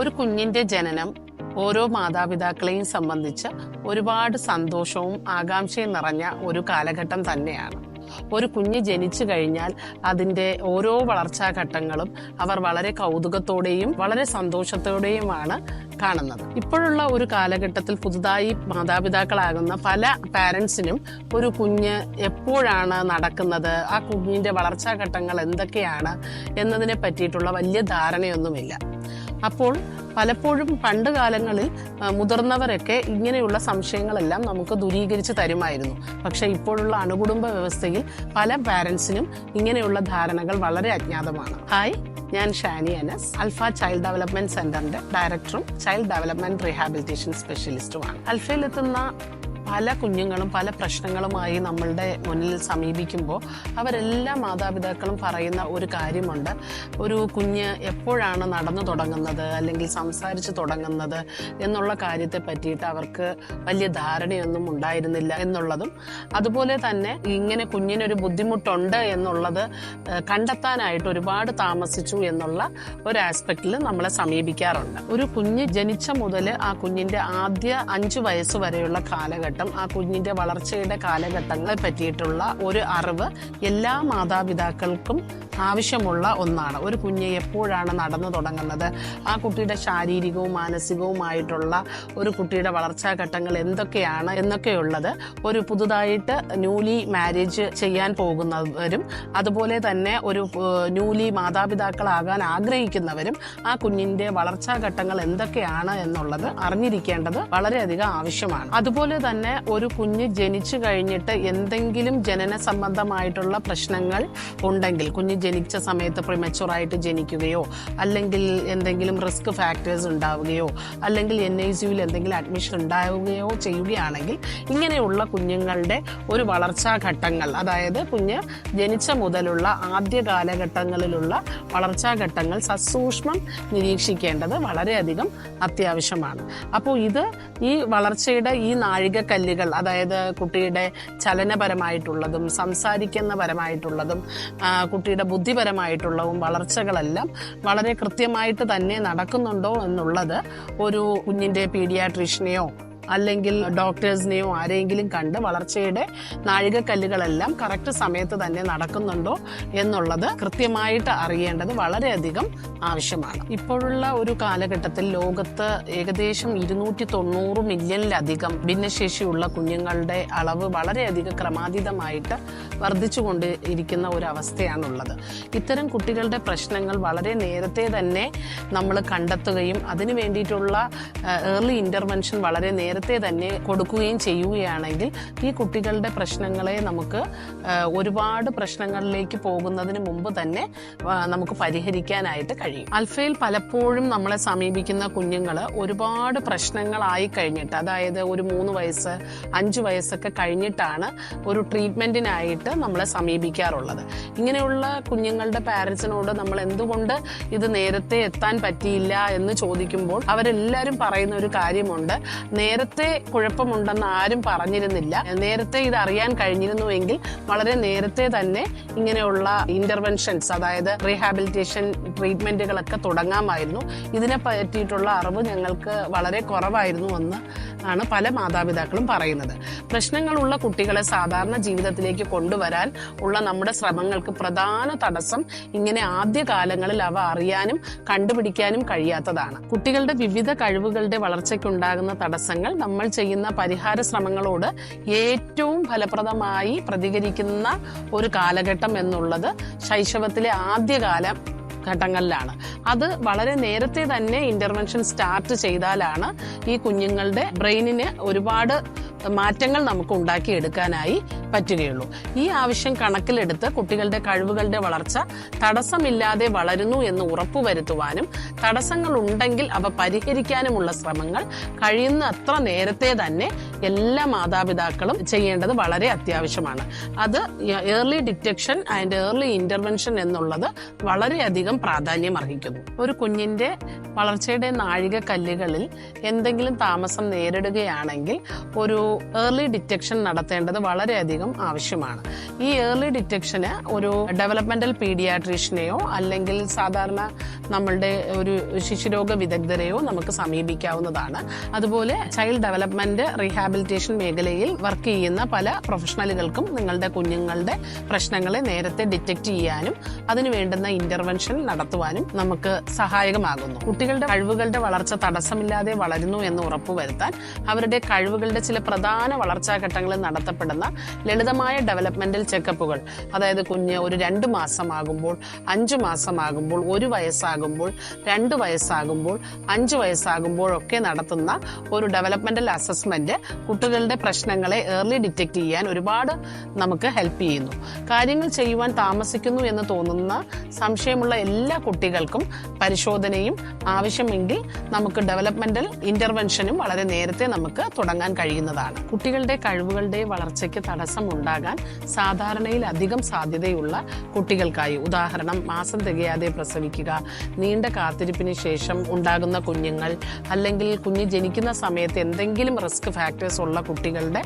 ഒരു കുഞ്ഞിന്റെ ജനനം ഓരോ മാതാപിതാക്കളെയും സംബന്ധിച്ച് ഒരുപാട് സന്തോഷവും ആകാംക്ഷയും നിറഞ്ഞ ഒരു കാലഘട്ടം തന്നെയാണ്. ഒരു കുഞ്ഞ് ജനിച്ചു കഴിഞ്ഞാൽ അതിൻ്റെ ഓരോ വളർച്ചാ ഘട്ടങ്ങളും അവർ വളരെ കൗതുകത്തോടെയും വളരെ സന്തോഷത്തോടെയുമാണ് കാണുന്നത്. ഇപ്പോഴുള്ള ഒരു കാലഘട്ടത്തിൽ പുതുതായി മാതാപിതാക്കളാകുന്ന പല പാരൻസിനും ഒരു കുഞ്ഞ് എപ്പോഴാണ് നടക്കുന്നത്, ആ കുഞ്ഞിൻ്റെ വളർച്ചാ ഘട്ടങ്ങൾ എന്തൊക്കെയാണ് എന്നതിനെ പറ്റിയിട്ടുള്ള വലിയ ധാരണയൊന്നുമില്ല. അപ്പോൾ പലപ്പോഴും പണ്ട് കാലങ്ങളിൽ മുതിർന്നവരൊക്കെ ഇങ്ങനെയുള്ള സംശയങ്ങളെല്ലാം നമുക്ക് ദൂരീകരിച്ച് തരുമായിരുന്നു. പക്ഷെ ഇപ്പോഴുള്ള അണുകുടുംബ വ്യവസ്ഥയിൽ പല പാരൻസിനും ഇങ്ങനെയുള്ള ധാരണകൾ വളരെ അജ്ഞാതമാണ്. ഹായ്, ഞാൻ ഷാനി അനസ്, അൽഫ ചൈൽഡ് ഡെവലപ്മെന്റ് സെന്ററിന്റെ ഡയറക്ടറും ചൈൽഡ് ഡെവലപ്മെന്റ് റീഹാബിലിറ്റേഷൻ സ്പെഷ്യലിസ്റ്റുമാണ്. അൽഫയിലെത്തുന്ന പല കുഞ്ഞുങ്ങളും പല പ്രശ്നങ്ങളുമായി നമ്മളുടെ മുന്നിൽ സമീപിക്കുമ്പോൾ അവരെല്ലാ മാതാപിതാക്കളും പറയുന്ന ഒരു കാര്യമുണ്ട്. ഒരു കുഞ്ഞ് എപ്പോഴാണ് നടന്നു തുടങ്ങുന്നത് അല്ലെങ്കിൽ സംസാരിച്ച് തുടങ്ങുന്നത് എന്നുള്ള കാര്യത്തെ പറ്റിയിട്ട് അവർക്ക് വലിയ ധാരണയൊന്നും ഉണ്ടായിരുന്നില്ല എന്നുള്ളതും, അതുപോലെ തന്നെ ഇങ്ങനെ കുഞ്ഞിനൊരു ബുദ്ധിമുട്ടുണ്ട് എന്നുള്ളത് കണ്ടെത്താനായിട്ട് ഒരുപാട് താമസിച്ചു എന്നുള്ള ഒരു ആസ്പെക്റ്റിൽ നമ്മളെ സമീപിക്കാറുണ്ട്. ഒരു കുഞ്ഞ് ജനിച്ച മുതൽ ആ കുഞ്ഞിന്റെ ആദ്യ 5 വയസ്സ് വരെയുള്ള കാലഘട്ടം, ആ കുഞ്ഞിന്റെ വളർച്ചയുടെ കാലഘട്ടങ്ങളെ പറ്റിയിട്ടുള്ള ഒരു അറിവ് എല്ലാ മാതാപിതാക്കൾക്കും ആവശ്യമുള്ള ഒന്നാണ്. ഒരു കുഞ്ഞ് എപ്പോഴാണ് നടന്നു തുടങ്ങുന്നത്, ആ കുട്ടിയുടെ ശാരീരികവും മാനസികവുമായിട്ടുള്ള ഒരു കുട്ടിയുടെ വളർച്ചാ ഘട്ടങ്ങൾ എന്തൊക്കെയാണ് എന്നൊക്കെയുള്ളത് ഒരു പുതുതായിട്ട് ന്യൂലി മാരേജ് ചെയ്യാൻ പോകുന്നവരും അതുപോലെ തന്നെ ഒരു ന്യൂലി മാതാപിതാക്കളാകാൻ ആഗ്രഹിക്കുന്നവരും ആ കുഞ്ഞിന്റെ വളർച്ചാ ഘട്ടങ്ങൾ എന്തൊക്കെയാണ് എന്നുള്ളത് അറിഞ്ഞിരിക്കേണ്ടത് വളരെയധികം ആവശ്യമാണ്. അതുപോലെ തന്നെ ഒരു കുഞ്ഞ് ജനിച്ചു കഴിഞ്ഞിട്ട് എന്തെങ്കിലും ജനന സംബന്ധമായിട്ടുള്ള പ്രശ്നങ്ങൾ ഉണ്ടെങ്കിൽ, കുഞ്ഞ് ജനിച്ച സമയത്ത് പ്രിമച്ചുറായിട്ട് ജനിക്കുകയോ അല്ലെങ്കിൽ എന്തെങ്കിലും റിസ്ക് ഫാക്ടേഴ്സ് ഉണ്ടാവുകയോ അല്ലെങ്കിൽ NICUവിൽ എന്തെങ്കിലും അഡ്മിഷൻ ഉണ്ടാവുകയോ ചെയ്യുകയാണെങ്കിൽ ഇങ്ങനെയുള്ള കുഞ്ഞുങ്ങളുടെ ഒരു വളർച്ചാ ഘട്ടങ്ങൾ, അതായത് കുഞ്ഞ് ജനിച്ച മുതലുള്ള ആദ്യ കാലഘട്ടങ്ങളിലുള്ള വളർച്ചാ ഘട്ടങ്ങൾ സസൂക്ഷ്മം നിരീക്ഷിക്കേണ്ടത് വളരെയധികം അത്യാവശ്യമാണ്. അപ്പോൾ ഈ വളർച്ചയുടെ ഈ നാഴികക്കല്ലുകൾ, അതായത് കുട്ടിയുടെ ചലനപരമായിട്ടുള്ളതും സംസാരിക്കുന്ന പരമായിട്ടുള്ളതും കുട്ടിയുടെ ബുദ്ധിപരമായിട്ടുള്ളതും വളർച്ചകളെല്ലാം വളരെ കൃത്യമായിട്ട് തന്നെ നടക്കുന്നുണ്ടോ എന്നുള്ളത് ഒരു കുഞ്ഞിന്റെ പീഡിയാട്രീഷ്യനെയോ അല്ലെങ്കിൽ ഡോക്ടേഴ്സിനെയോ ആരെങ്കിലും കണ്ട് വളർച്ചയുടെ നാഴികക്കല്ലുകളെല്ലാം കറക്റ്റ് സമയത്ത് തന്നെ നടക്കുന്നുണ്ടോ എന്നുള്ളത് കൃത്യമായിട്ട് അറിയേണ്ടത് വളരെയധികം ആവശ്യമാണ്. ഇപ്പോഴുള്ള ഒരു കാലഘട്ടത്തിൽ ലോകത്ത് ഏകദേശം 290 മില്യണിലധികം ഭിന്നശേഷിയുള്ള കുഞ്ഞുങ്ങളുടെ അളവ് വളരെയധികം ക്രമാതീതമായിട്ട് വർദ്ധിച്ചുകൊണ്ട് ഇരിക്കുന്ന ഒരു അവസ്ഥയാണുള്ളത്. ഇത്തരം കുട്ടികളുടെ പ്രശ്നങ്ങൾ വളരെ നേരത്തെ തന്നെ നമ്മൾ കണ്ടെത്തുകയും അതിനു വേണ്ടിയിട്ടുള്ള ഏർലി ഇന്റർവെൻഷൻ വളരെ നേരത്തെ തന്നെ കൊടുക്കുകയും ചെയ്യുകയാണെങ്കിൽ ഈ കുട്ടികളുടെ പ്രശ്നങ്ങളെ നമുക്ക് ഒരുപാട് പ്രശ്നങ്ങളിലേക്ക് പോകുന്നതിന് മുമ്പ് തന്നെ നമുക്ക് പരിഹരിക്കാനായിട്ട് കഴിയും. അൽഫയിൽ പലപ്പോഴും നമ്മളെ സമീപിക്കുന്ന കുഞ്ഞുങ്ങൾ ഒരുപാട് പ്രശ്നങ്ങളായി കഴിഞ്ഞിട്ട്, അതായത് ഒരു 3 വയസ്സ് 5 വയസ്സൊക്കെ കഴിഞ്ഞിട്ടാണ് ഒരു ട്രീറ്റ്മെന്റിനായിട്ട് നമ്മളെ സമീപിക്കാറുള്ളത്. ഇങ്ങനെയുള്ള കുഞ്ഞുങ്ങളുടെ പാരൻസിനോട് നമ്മൾ എന്തുകൊണ്ട് ഇത് നേരത്തെ എത്താൻ പറ്റിയില്ല എന്ന് ചോദിക്കുമ്പോൾ അവരെല്ലാവരും പറയുന്ന ഒരു കാര്യമുണ്ട്, നേരത്തെ കുഴപ്പമുണ്ടെന്ന് ആരും പറഞ്ഞിരുന്നില്ല, നേരത്തെ ഇത് അറിയാൻ കഴിഞ്ഞിരുന്നുവെങ്കിൽ വളരെ നേരത്തെ തന്നെ ഇങ്ങനെയുള്ള ഇന്റർവെൻഷൻസ്, അതായത് റീഹാബിലിറ്റേഷൻ ട്രീറ്റ്മെന്റുകളൊക്കെ തുടങ്ങാമായിരുന്നു, ഇതിനെ പറ്റിയിട്ടുള്ള അറിവ് ഞങ്ങൾക്ക് വളരെ കുറവായിരുന്നു എന്ന് ആണ് പല മാതാപിതാക്കളും പറയുന്നത്. പ്രശ്നങ്ങളുള്ള കുട്ടികളെ സാധാരണ ജീവിതത്തിലേക്ക് കൊണ്ടുവരാൻ ഉള്ള നമ്മുടെ ശ്രമങ്ങൾക്ക് പ്രധാന തടസ്സം ഇങ്ങനെ ആദ്യ കാലങ്ങളിൽ അവ അറിയാനും കണ്ടുപിടിക്കാനും കഴിയാത്തതാണ്. കുട്ടികളുടെ വിവിധ കഴിവുകളുടെ വളർച്ചയ്ക്കുണ്ടാകുന്ന തടസ്സങ്ങൾ നമ്മൾ ചെയ്യുന്ന പരിഹാര ശ്രമങ്ങളോട് ഏറ്റവും ഫലപ്രദമായി പ്രതികരിക്കുന്ന ഒരു കാലഘട്ടം എന്നുള്ളത് ശൈശവത്തിലെ ആദ്യകാലം ഘട്ടങ്ങളിലാണ്. അത് വളരെ നേരത്തെ തന്നെ ഇന്റർവെൻഷൻ സ്റ്റാർട്ട് ചെയ്താലാണ് ഈ കുഞ്ഞുങ്ങളുടെ ബ്രെയിനിന് ഒരുപാട് മാറ്റങ്ങൾ നമുക്ക് ഉണ്ടാക്കിയെടുക്കാനായി പറ്റുകയുള്ളൂ. ഈ ആവശ്യം കണക്കിലെടുത്ത് കുട്ടികളുടെ കഴിവുകളുടെ വളർച്ച തടസ്സമില്ലാതെ വളരുന്നു എന്ന് ഉറപ്പുവരുത്തുവാനും തടസ്സങ്ങൾ ഉണ്ടെങ്കിൽ അവ പരിഹരിക്കാനുമുള്ള ശ്രമങ്ങൾ കഴിയുന്നത്ര നേരത്തെ തന്നെ എല്ലാ മാതാപിതാക്കളും ചെയ്യേണ്ടത് വളരെ അത്യാവശ്യമാണ്. അത് early detection and early intervention എന്നുള്ളത് വളരെയധികം പ്രാധാന്യം അർഹിക്കുന്നു. ഒരു കുഞ്ഞിന്റെ വളർച്ചയുടെ നാഴികക്കല്ലുകളിൽ എന്തെങ്കിലും താമസം നേരിടുകയാണെങ്കിൽ ഒരു ഏർലി ഡിറ്റക്ഷൻ നടത്തേണ്ടത് വളരെയധികം ആവശ്യമാണ്. ഈ ഏർലി ഡിറ്റക്ഷന് ഒരു ഡെവലപ്മെന്റൽ പീഡിയാട്രീഷ്യനെയോ അല്ലെങ്കിൽ സാധാരണ നമ്മളുടെ ഒരു ശിശുരോഗ വിദഗ്ധരെയോ നമുക്ക് സമീപിക്കാവുന്നതാണ്. അതുപോലെ ചൈൽഡ് ഡെവലപ്മെന്റ് റീഹാബിലിറ്റേഷൻ മേഖലയിൽ വർക്ക് ചെയ്യുന്ന പല പ്രൊഫഷണലുകൾക്കും നിങ്ങളുടെ കുഞ്ഞുങ്ങളുടെ പ്രശ്നങ്ങളെ നേരത്തെ ഡിറ്റക്ട് ചെയ്യാനും അതിനു വേണ്ടുന്ന ഇന്റർവെൻഷൻ നടത്തുവാനും നമുക്ക് സഹായകമാകുന്നു. കുട്ടികളുടെ കഴിവുകളുടെ വളർച്ച തടസ്സമില്ലാതെ വളരുന്നു എന്ന് ഉറപ്പുവരുത്താൻ അവരുടെ കഴിവുകളുടെ ചില പ്രധാന വളർച്ചാ ഘട്ടങ്ങളിൽ നടത്തപ്പെടുന്ന ലളിതമായ ഡെവലപ്മെന്റൽ ചെക്കപ്പുകൾ, അതായത് കുഞ്ഞ് ഒരു 2 മാസമാകുമ്പോൾ, 5 മാസമാകുമ്പോൾ, 1 വയസ്സാകുമ്പോൾ, 2 വയസ്സാകുമ്പോൾ, 5 വയസ്സാകുമ്പോഴൊക്കെ നടത്തുന്ന ഒരു ഡെവലപ്മെന്റൽ അസസ്മെന്റ് കുട്ടികളുടെ പ്രശ്നങ്ങളെ ഏർലി ഡിറ്റക്ട് ചെയ്യാൻ ഒരുപാട് നമുക്ക് ഹെൽപ്പ് ചെയ്യുന്നു. കാര്യങ്ങൾ ചെയ്യുവാൻ താമസിക്കുന്നു എന്ന് തോന്നുന്ന സംശയമുള്ള എല്ലാ കുട്ടികൾക്കും പരിശോധനയും ആവശ്യമെങ്കിൽ നമുക്ക് ഡെവലപ്മെന്റൽ ഇന്റർവെൻഷനും വളരെ നേരത്തെ നമുക്ക് തുടങ്ങാൻ കഴിയുന്നതാണ്. കുട്ടികളുടെ കഴിവുകളുടെ വളർച്ചയ്ക്ക് തടസ്സം ഉണ്ടാകാൻ സാധാരണയിൽ അധികം സാധ്യതയുള്ള കുട്ടികൾക്കായി, ഉദാഹരണം മാസം തികയാതെ പ്രസവിക്കുക, നീണ്ട കാത്തിരിപ്പിന് ശേഷം ഉണ്ടാകുന്ന കുഞ്ഞുങ്ങൾ, അല്ലെങ്കിൽ കുഞ്ഞ് ജനിക്കുന്ന സമയത്ത് എന്തെങ്കിലും റിസ്ക് ഫാക്ടേഴ്സ് ഉള്ള കുട്ടികളുടെ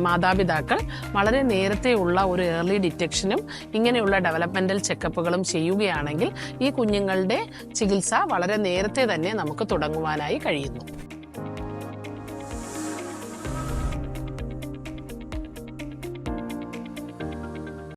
മാതാപിതാക്കൾ വളരെ നേരത്തെയുള്ള ഒരു ഏർലി ഡിറ്റക്ഷനും ഇങ്ങനെയുള്ള ഡെവലപ്മെന്റൽ ചെക്കപ്പുകളും ചെയ്യുകയാണെങ്കിൽ ഈ കുഞ്ഞുങ്ങളുടെ ചികിത്സ വളരെ നേരത്തെ തന്നെ നമുക്ക് തുടങ്ങുവാനായി കഴിയുന്നു.